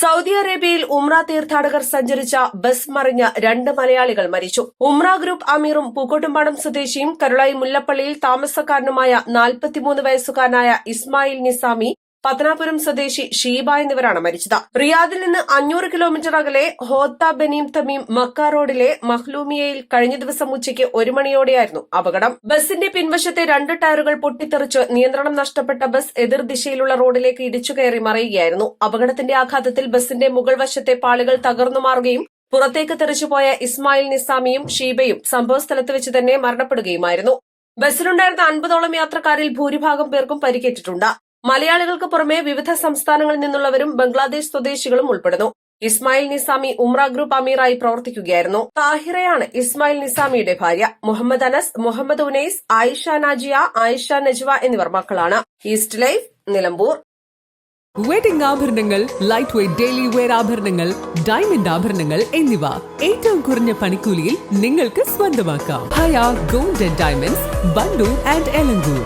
Saudi അറേബ്യയിൽ ഉംറ തീർത്ഥാടകർ സഞ്ചരിച്ച ബസ് മറിഞ്ഞ് 2 മലയാളികൾ മരിച്ചു. ഉംറ ഗ്രൂപ്പ് അമീറും പൂക്കോട്ടുംപാടം സ്വദേശിയും കരുളായി മുല്ലപ്പള്ളിയിൽ താമസക്കാരനുമായ 43 വയസ്സുകാരനായ ഇസ്മായിൽ നിസാമി, പത്തനാപുരം സ്വദേശി ഷീബ എന്നിവരാണ് മരിച്ചത്. റിയാദിൽ നിന്ന് 500 കിലോമീറ്റർ അകലെ ഹോത്ത ബനീം തമീം മക്ക റോഡിലെ മഹ്ലൂമിയയിൽ കഴിഞ്ഞ ദിവസം ഉച്ചയ്ക്ക് 1 മണിയോടെയായിരുന്നു അപകടം. ബസിന്റെ പിൻവശത്തെ 2 ടയറുകൾ പൊട്ടിത്തെറിച്ച് നിയന്ത്രണം നഷ്ടപ്പെട്ട ബസ് എതിർദിശയിലുള്ള റോഡിലേക്ക് ഇടിച്ചു കയറി മറിയുകയായിരുന്നു. അപകടത്തിന്റെ ആഘാതത്തിൽ ബസിന്റെ മുകൾ വശത്തെ പാളികൾ തകർന്നു മാറുകയും പുറത്തേക്ക് തെറിച്ചുപോയ ഇസ്മായിൽ നിസാമിയും ഷീബയും സംഭവസ്ഥലത്ത് വെച്ച് തന്നെ മരണപ്പെടുകയുമായിരുന്നു. ബസ്സിലുണ്ടായിരുന്ന 50ഓളം യാത്രക്കാരിൽ ഭൂരിഭാഗം പേർക്കും പരിക്കേറ്റിട്ടുണ്ട്. മലയാളികൾക്ക് പുറമെ വിവിധ സംസ്ഥാനങ്ങളിൽ നിന്നുള്ളവരും ബംഗ്ലാദേശ് സ്വദേശികളും ഉൾപ്പെടുന്നു. ഇസ്മായിൽ നിസാമി ഉംറ ഗ്രൂപ്പ് അമീറായി പ്രവർത്തിക്കുകയായിരുന്നു. താഹിറയാണ് ഇസ്മായിൽ നിസാമിയുടെ ഭാര്യ. മുഹമ്മദ് അനസ്, മുഹമ്മദ് ഉനൈസ്, ആയിഷ നാജിയ, ആയിഷ നജ്വ എന്നിവർ മക്കളാണ്. East Life, Nilambur. വെഡിംഗ് ആഭരണങ്ങൾ, ലൈറ്റ് വെയ്റ്റ് ഡെയിലി വെയർ ആഭരണങ്ങൾ, ഡയമണ്ട് ആഭരണങ്ങൾ എന്നിവ ഏറ്റവും കുറഞ്ഞ പണിക്കൂലിയിൽ നിങ്ങൾക്ക് സ്വന്തമാക്കാം. Haya gold and diamonds, Bandur and Elankur.